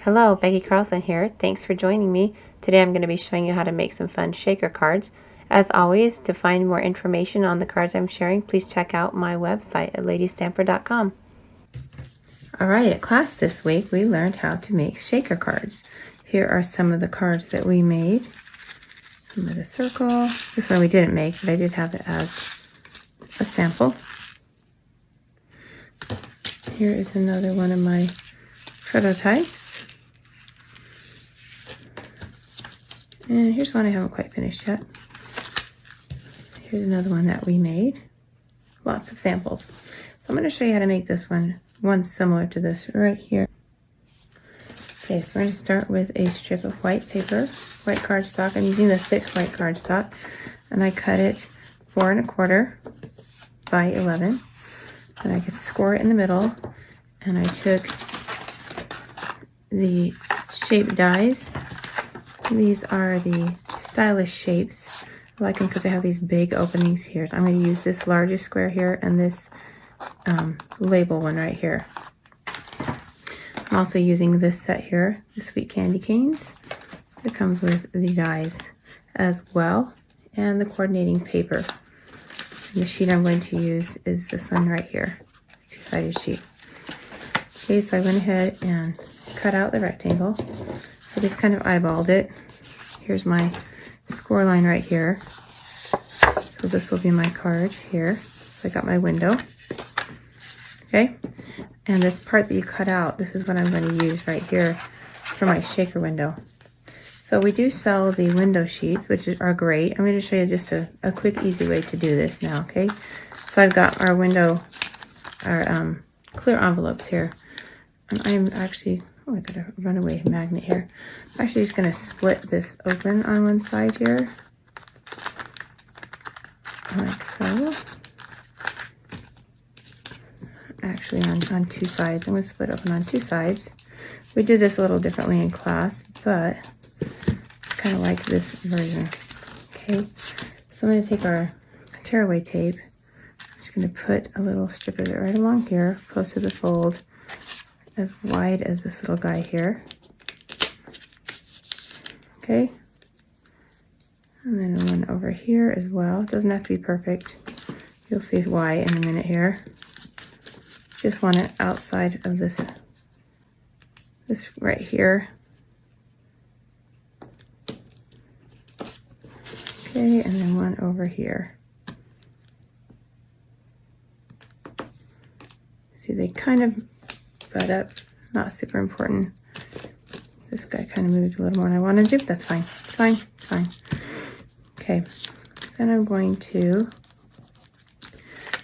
Hello, Becky Carlson here. Thanks for joining me. Today I'm going to be showing you how to make some fun shaker cards. As always, to find more information on the cards I'm sharing, please check out my website at ladystamper.com. Alright, at class this week we learned how to make shaker cards. Here are some of the cards that we made. Some of the circle. This one we didn't make, but I did have it as a sample. Here is another one of my prototypes. And here's one I haven't quite finished yet. Here's another one that we made. Lots of samples. So I'm going to show you how to make this one similar to this right here. Okay, so we're going to start with a strip of white paper, white cardstock. I'm using the thick white cardstock, and I cut it 4 1/4 by 11. And I could score it in the middle, and I took the shape dies. These are the stylish shapes. I like them because they have these big openings here. I'm going to use this largest square here and this label one right here. I'm also using this set here, the Sweet Candy Canes. It comes with the dies as well, and the coordinating paper. And the sheet I'm going to use is this one right here. It's a two-sided sheet. Okay, so I went ahead and cut out the rectangle. I just kind of eyeballed it. Here's my score line right here. So this will be my card here. So I got my window. Okay, and this part that you cut out, this is what I'm going to use right here for my shaker window. So we do sell the window sheets, which are great. I'm going to show you just a quick, easy way to do this now, okay? So I've got our window, our clear envelopes here. And I'm actually, oh, I got a runaway magnet here. I'm actually just going to split this open on one side here, like so. Actually on two sides. I'm going to split open on two sides. We did this a little differently in class, but I kind of like this version. Okay, so I'm going to take our tearaway tape. I'm just going to put a little strip of it right along here, close to the fold, as wide as this little guy here. Okay, and then one over here as well. It doesn't have to be perfect. You'll see why in a minute here. Just want it outside of this right here. Okay, and then one over here. See, they kind of butt up, not super important. This guy kind of moved a little more than I wanted to, but that's fine. It's fine, it's fine. Okay, then I'm going to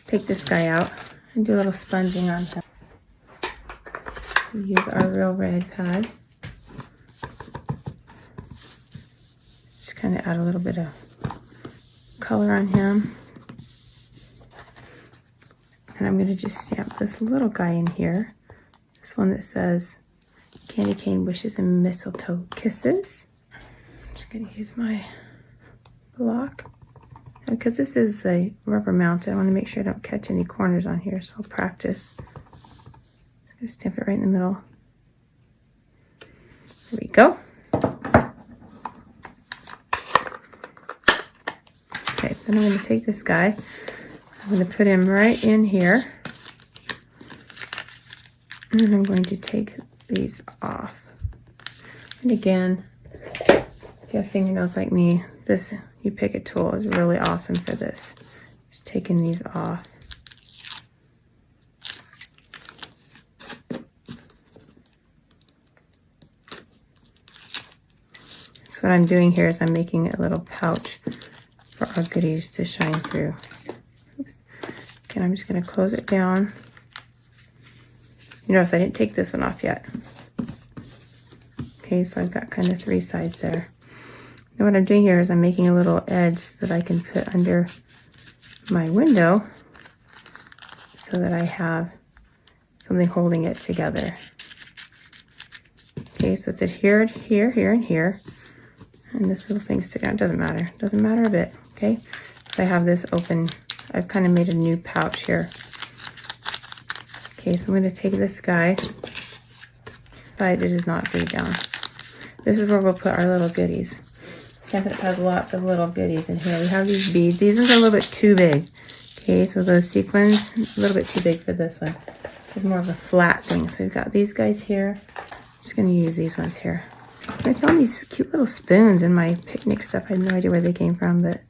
take this guy out and do a little sponging on him. Use our Real Red pad. Just kind of add a little bit of color on him. And I'm going to just stamp this little guy in here. This one that says Candy Cane Wishes and Mistletoe Kisses. I'm just going to use my block. Because this is a rubber mount, I want to make sure I don't catch any corners on here, so I'll practice. Just going to stamp it right in the middle. There we go. Okay, then I'm going to take this guy. I'm going to put him right in here. And then I'm going to take these off. And again, if you have fingernails like me, this You Pick a tool is really awesome for this. Just taking these off. So what I'm doing here is I'm making a little pouch for our goodies to shine through. Oops. Again, I'm just going to close it down. You notice I didn't take this one off yet. Okay, so I've got kind of 3 sides there. Now what I'm doing here is I'm making a little edge that I can put under my window so that I have something holding it together. Okay, so it's adhered here, here, and here. And this little thing sticking out, it doesn't matter. It doesn't matter a bit, okay? So I have this open. I've kind of made a new pouch here. Okay, so I'm going to take this guy. but it is not glued down. This is where we'll put our little goodies. Stampin' Up! Has lots of little goodies in here. We have these beads. These ones are a little bit too big. Okay, so those sequins, a little bit too big for this one. It's more of a flat thing. So we've got these guys here. I'm just going to use these ones here. I found these cute little spoons in my picnic stuff. I had no idea where they came from, but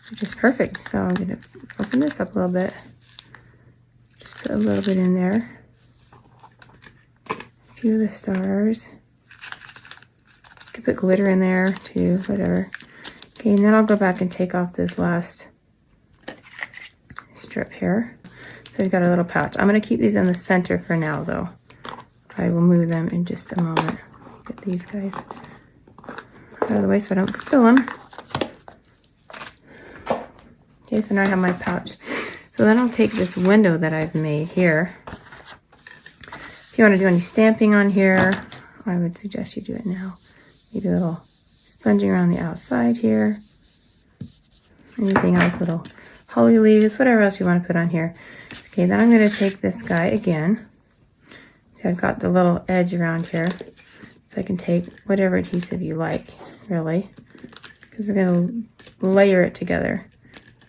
they're just perfect. So I'm going to open this up a little bit. Just put a little bit in there. A few of the stars. You could put glitter in there too, whatever. Okay, and then I'll go back and take off this last strip here. So we've got a little pouch. I'm going to keep these in the center for now though. I will move them in just a moment. Get these guys out of the way so I don't spill them. Okay, so now I have my pouch. So then I'll take this window that I've made here. If you want to do any stamping on here, I would suggest you do it now. Maybe a little sponging around the outside here. Anything else, little holly leaves, whatever else you want to put on here. Okay, then I'm going to take this guy again. See, I've got the little edge around here. So I can take whatever adhesive you like, really. Because we're going to layer it together.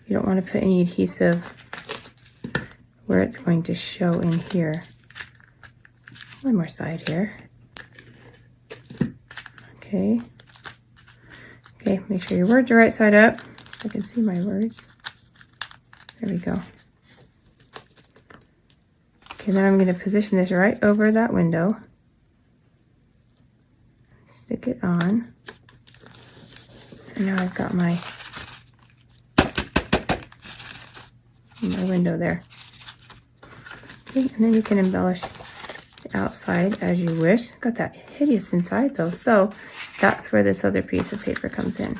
You don't want to put any adhesive where it's going to show in here. One more side here. Okay. Okay, make sure your words are right side up. I can see my words. There we go. Okay, then I'm going to position this right over that window. Stick it on. And now I've got my window there. Okay, and then you can embellish the outside as you wish. Got that hideous inside though. So that's where this other piece of paper comes in.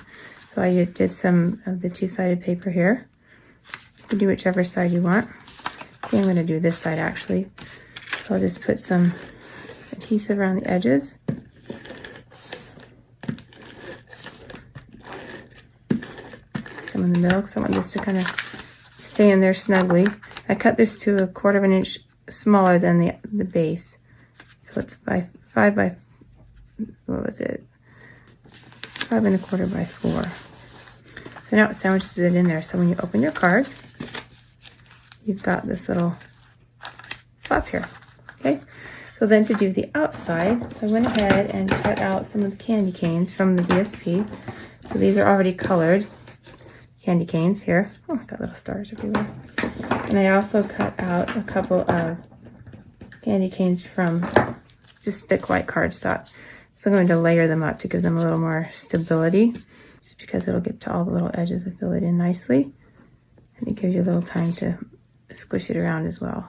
So I did some of the two-sided paper here. You can do whichever side you want. Okay, I'm going to do this side actually. So I'll just put some adhesive around the edges. Some in the middle because I want this to kind of stay in there snugly. I cut this to 1/4 inch smaller than the base. So it's by 5 by, what was it? 5 1/4 by 4. So now it sandwiches it in there. So when you open your card, you've got this little flap here. Okay. So then to do the outside, so I went ahead and cut out some of the candy canes from the DSP. So these are already colored candy canes here. Oh, got little stars everywhere. And I also cut out a couple of candy canes from just thick white cardstock. So I'm going to layer them up to give them a little more stability, just because it'll get to all the little edges and fill it in nicely. And it gives you a little time to squish it around as well.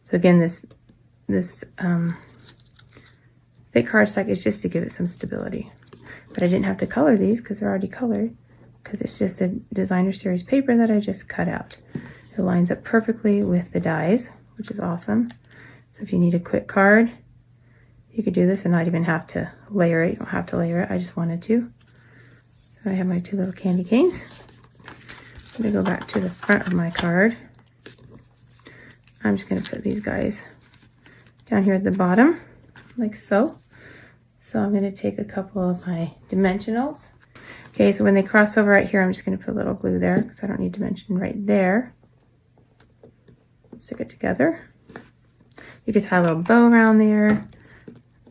So again, this thick cardstock is just to give it some stability. But I didn't have to color these because they're already colored, because it's just a designer series paper that I just cut out. It lines up perfectly with the dies, which is awesome. So if you need a quick card, you could do this and not even have to layer it. You don't have to layer it. I just wanted to. So I have my two little candy canes. I'm going to go back to the front of my card. I'm just going to put these guys down here at the bottom, like so. So I'm going to take a couple of my dimensionals. Okay, so when they cross over right here, I'm just going to put a little glue there because I don't need dimension right there. Stick it together. You could tie a little bow around there,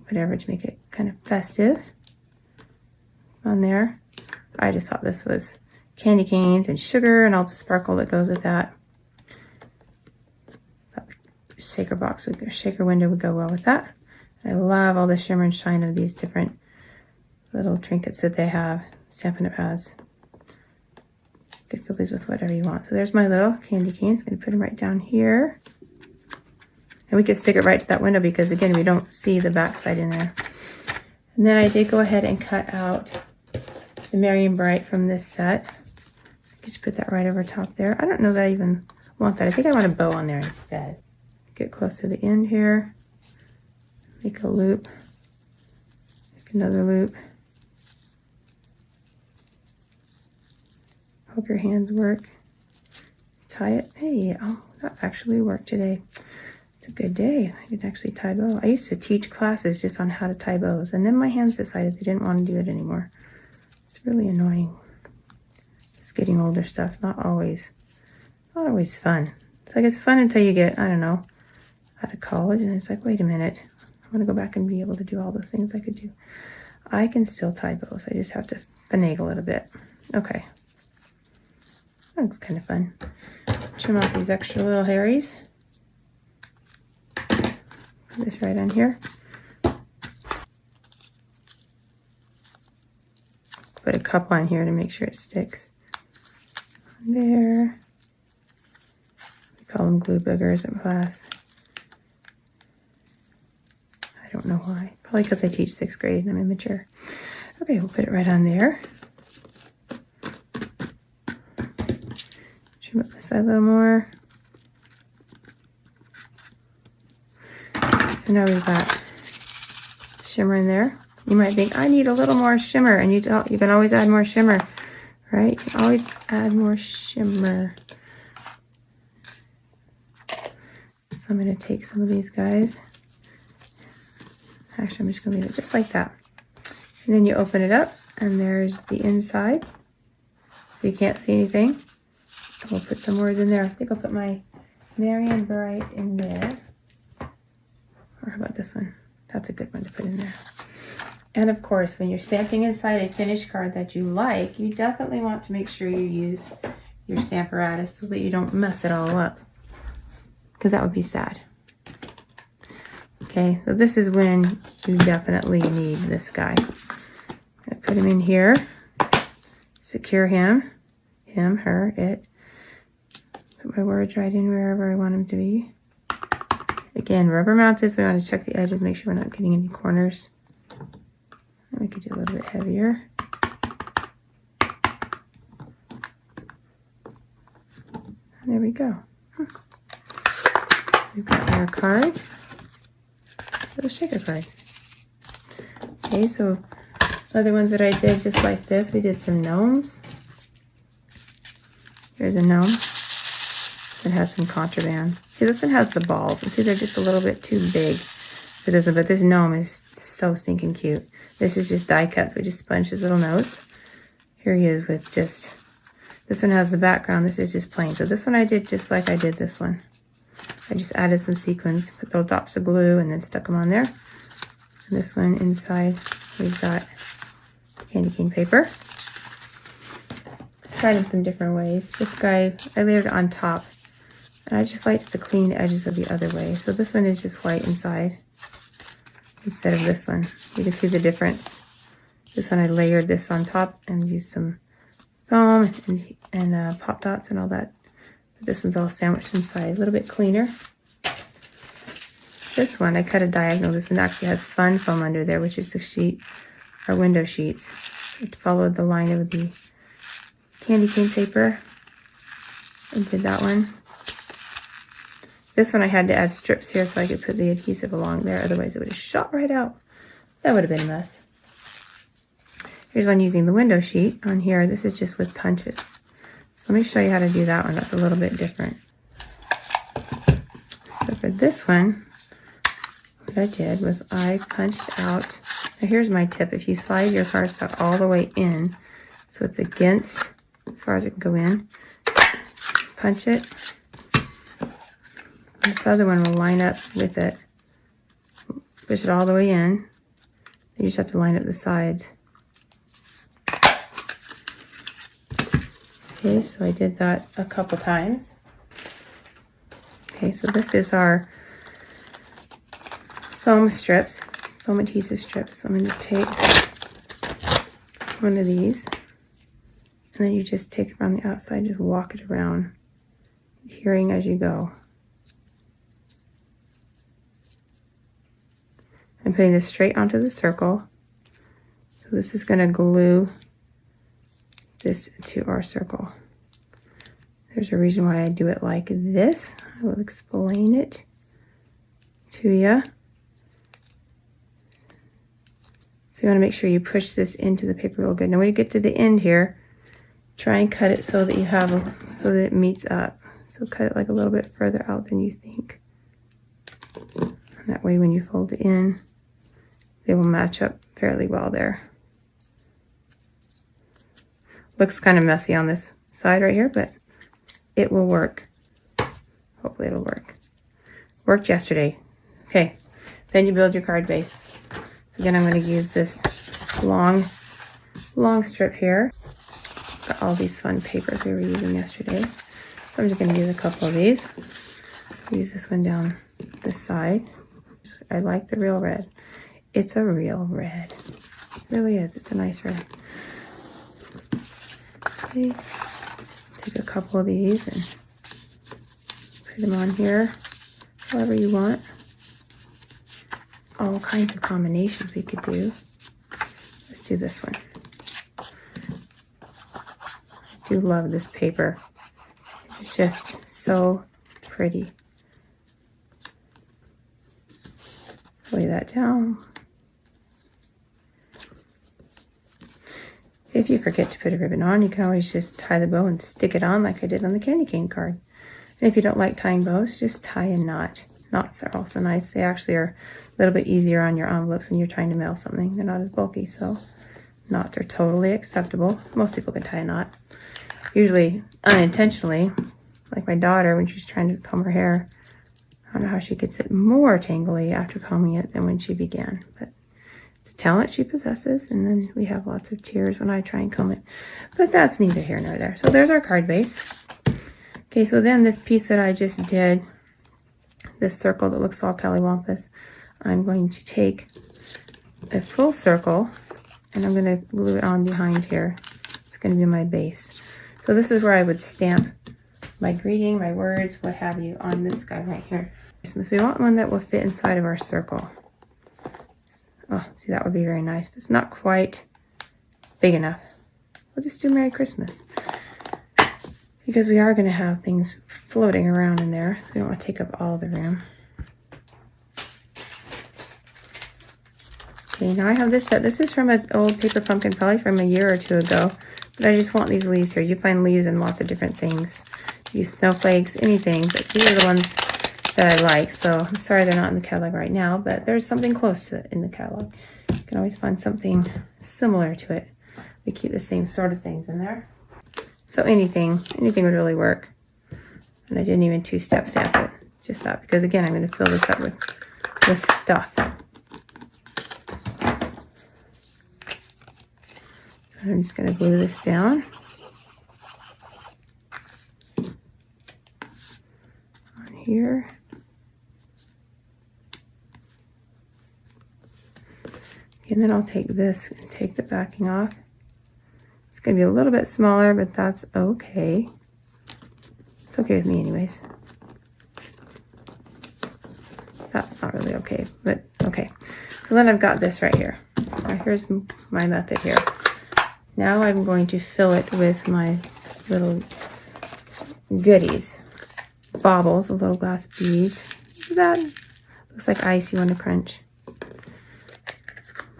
whatever, to make it kind of festive on there. I just thought this was candy canes and sugar and all the sparkle that goes with that. Thought the shaker box, shaker window would go well with that. I love all the shimmer and shine of these different little trinkets that they have. Stampin' Up! Has. You could fill these with whatever you want. So there's my little candy canes. I'm going to put them right down here. And we could stick it right to that window because, again, we don't see the back side in there. And then I did go ahead and cut out the Merry and Bright from this set. Just put that right over top there. I don't know that I even want that. I think I want a bow on there instead. Get close to the end here. Make a loop. Make another loop. Hope your hands work. Tie it. Hey, oh, that actually worked today. It's a good day. I can actually tie bow. I used to teach classes just on how to tie bows, and then my hands decided they didn't want to do it anymore. It's really annoying. It's getting older stuff. It's not always fun. It's like it's fun until you get, I don't know, out of college, and it's like, wait a minute. I'm going to go back and be able to do all those things I could do. I can still tie bows. I just have to finagle it a bit. Okay. That looks kind of fun. Trim off these extra little hairies. Put this right on here. Put a cup on here to make sure it sticks. There. We call them glue boogers in class. I don't know why. Probably because I teach 6th grade and I'm immature. Okay, we'll put it right on there. Trim up this side a little more. So now we've got shimmer in there. You might think, I need a little more shimmer, and you can always add more shimmer, right? You can always add more shimmer. So I'm going to take some of these guys. Actually, I'm just going to leave it just like that. And then you open it up, and there's the inside. So you can't see anything. We'll put some words in there. I think I'll put my Marian Bright in there. Or how about this one? That's a good one to put in there. And of course, when you're stamping inside a finished card that you like, you definitely want to make sure you use your Stamparatus so that you don't mess it all up, because that would be sad. Okay, so this is when you definitely need this guy. I put him in here, secure him, her, it. Put my words right in wherever I want them to be. Again, rubber mounted, so we want to check the edges, make sure we're not getting any corners. And we could do a little bit heavier. And there we go. We've got our card. Little shaker card. Okay, so other ones that I did just like this, we did some gnomes. Here's a gnome. It has some contraband. See, this one has the balls. And see, they're just a little bit too big for this one. But this gnome is so stinking cute. This is just die cut, so we just sponge his little nose. Here he is with just... This one has the background. This is just plain. So this one I did just like I did this one. I just added some sequins, put little dots of glue, and then stuck them on there. And this one inside, we've got candy cane paper. Tried them some different ways. This guy, I layered it on top. And I just liked the clean edges of the other way. So this one is just white inside instead of this one. You can see the difference. This one I layered this on top and used some foam and pop dots and all that. But this one's all sandwiched inside, a little bit cleaner. This one, I cut a diagonal. This one actually has fun foam under there, which is the sheet, our window sheets. It followed the line of the candy cane paper and did that one. This one I had to add strips here so I could put the adhesive along there. Otherwise it would have shot right out. That would have been a mess. Here's one using the window sheet on here. This is just with punches. So let me show you how to do that one. That's a little bit different. So for this one, what I did was I punched out. Now here's my tip. If you slide your cardstock all the way in, so it's against, as far as it can go in, punch it. This other one will line up with it. Push it all the way in. You just have to line up the sides. Okay, so I did that a couple times. Okay, so this is our foam strips, foam adhesive strips. I'm going to take one of these, and then you just take it around the outside, just walk it around, adhering as you go. I'm putting this straight onto the circle. So this is going to glue this to our circle. There's a reason why I do it like this. I will explain it to you. So you want to make sure you push this into the paper real good. Now when you get to the end here, try and cut it so that you have so that it meets up. So cut it like a little bit further out than you think. That way when you fold it in, they will match up fairly well there. Looks kind of messy on this side right here, but it will work. Hopefully it'll work. Worked yesterday. Okay, then you build your card base. So again, I'm going to use this long strip here. Got all these fun papers we were using yesterday. So I'm just going to use a couple of these. Use this one down this side. I like the real red. It's a real red. It really is. It's a nice red. Okay. Take a couple of these and put them on here, however you want. All kinds of combinations we could do. Let's do this one. I do love this paper. It's just so pretty. Lay that down. If you forget to put a ribbon on, you can always just tie the bow and stick it on like I did on the candy cane card. And if you don't like tying bows, just tie a knot. Knots are also nice. They actually are a little bit easier on your envelopes when you're trying to mail something. They're not as bulky, so knots are totally acceptable. Most people can tie a knot. Usually unintentionally, like my daughter when she's trying to comb her hair. I don't know how she gets it more tangly after combing it than when she began, but it's a talent she possesses, and then we have lots of tears when I try and comb it. But that's neither here nor there. So there's our card base. Okay, so then this piece that I just did, this circle that looks all callywampas, I'm going to take a full circle and I'm going to glue it on behind here. It's going to be my base. So this is where I would stamp my greeting, my words, what have you, on this guy right here. Christmas. We want one that will fit inside of our circle. Oh, see, that would be very nice, but it's not quite big enough. We'll just do Merry Christmas. Because we are going to have things floating around in there, so we don't want to take up all the room. Okay, now I have this set. This is from an old paper pumpkin, probably from a year or two ago. But I just want these leaves here. You find leaves in lots of different things. Use snowflakes, anything, but these are the ones that I like. So I'm sorry they're not in the catalog right now, but there's something close to it in the catalog. You can always find something similar to it. We keep the same sort of things in there. So anything would really work. And I didn't even two-step stamp it, just that, because again, I'm going to fill this up with stuff. So I'm just going to glue this down. On here. And then I'll take this and take the backing off. It's going to be a little bit smaller, but that's okay. It's okay with me anyways. That's not really okay, but okay. So then I've got this right here. Now here's my method here. Now I'm going to fill it with my little goodies. Baubles, the little glass beads. Look at that. Looks like ice you want to crunch.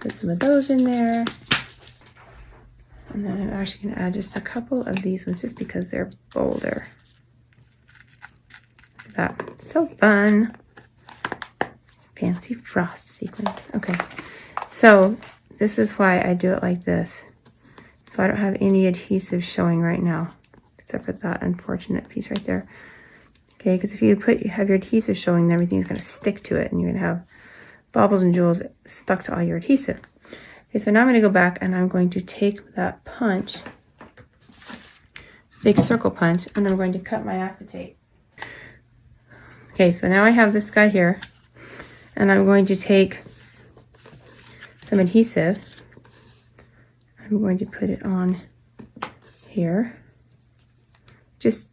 Put some of those in there. And then I'm actually going to add just a couple of these ones just because they're bolder. Look at that. So fun. Fancy frost sequins. Okay. So this is why I do it like this. So I don't have any adhesive showing right now, except for that unfortunate piece right there. Okay, because if you have your adhesive showing, then everything's going to stick to it, and you're going to have baubles and jewels stuck to all your adhesive. Okay, so now I'm going to go back and I'm going to take that punch, big circle punch, and I'm going to cut my acetate. Okay, so now I have this guy here, and I'm going to take some adhesive. I'm going to put it on here. Just,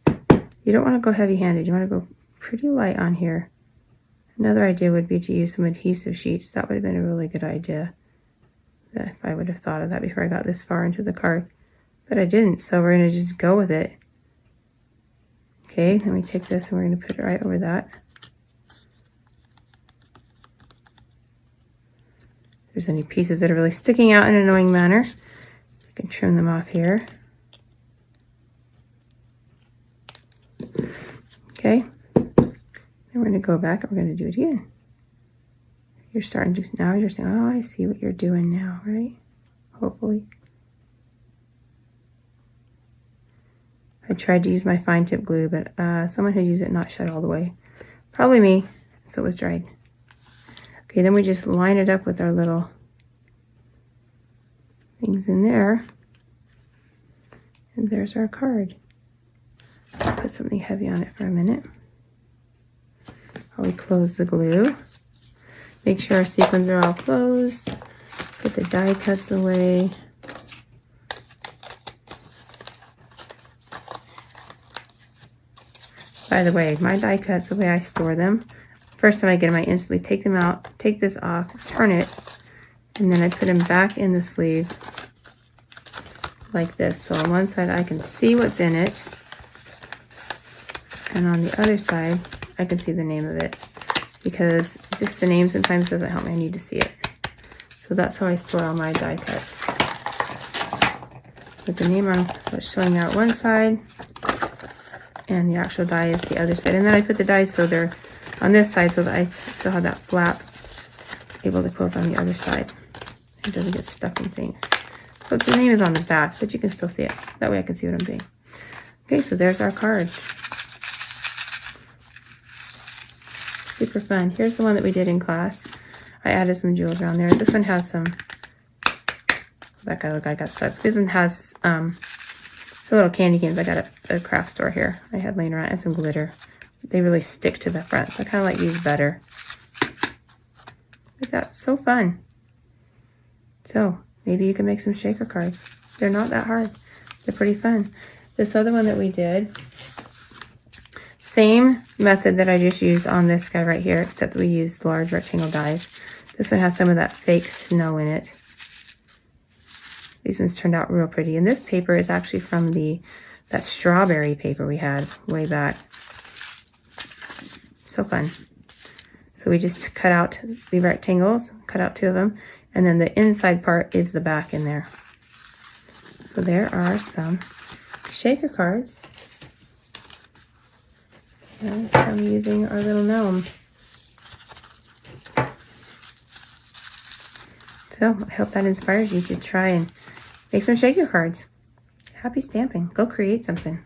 you don't want to go heavy-handed. You want to go pretty light on here. Another idea would be to use some adhesive sheets. That would have been a really good idea. If I would have thought of that before I got this far into the card. But I didn't, so we're going to just go with it. Okay, then we take this and we're going to put it right over that. If there's any pieces that are really sticking out in an annoying manner, I can trim them off here. Okay, then we're going to go back and we're going to do it again. you're starting to, now you're saying, oh, I see what you're doing now, right? Hopefully. I tried to use my fine tip glue, but someone had used it not shut all the way. Probably me, so it was dried. Okay, then we just line it up with our little things in there. And there's our card. Put something heavy on it for a minute. While we close the glue. Make sure our sequins are all closed. Put the die cuts away. By the way, my die cuts, the way I store them, first time I get them, I instantly take them out, take this off, turn it, and then I put them back in the sleeve like this. So on one side I can see what's in it, and on the other side I can see the name of it, because just the name sometimes doesn't help me. I need to see it. So that's how I store all my die cuts. Put the name on, so it's showing out one side, and the actual die is the other side. And then I put the dies so they're on this side so that I still have that flap able to close on the other side. It doesn't get stuck in things. So the name is on the back, but you can still see it. That way I can see what I'm doing. Okay, so there's our card. Super fun. Here's the one that we did in class. I added some jewels around there. This one has some, that guy, look, I got stuck. This one has some little candy canes I got at a craft store here. I had laying around, and some glitter. They really stick to the front, so I kind of like these better. Like that, so fun. So maybe you can make some shaker cards. They're not that hard. They're pretty fun. This other one that we did, same method that I just used on this guy right here, except that we used large rectangle dies. This one has some of that fake snow in it. These ones turned out real pretty. And this paper is actually from that strawberry paper we had way back. So fun. So we just cut out the rectangles, cut out 2 of them, and then the inside part is the back in there. So there are some shaker cards. And some using our little gnome. So I hope that inspires you to try and make some shaker cards. Happy stamping. Go create something.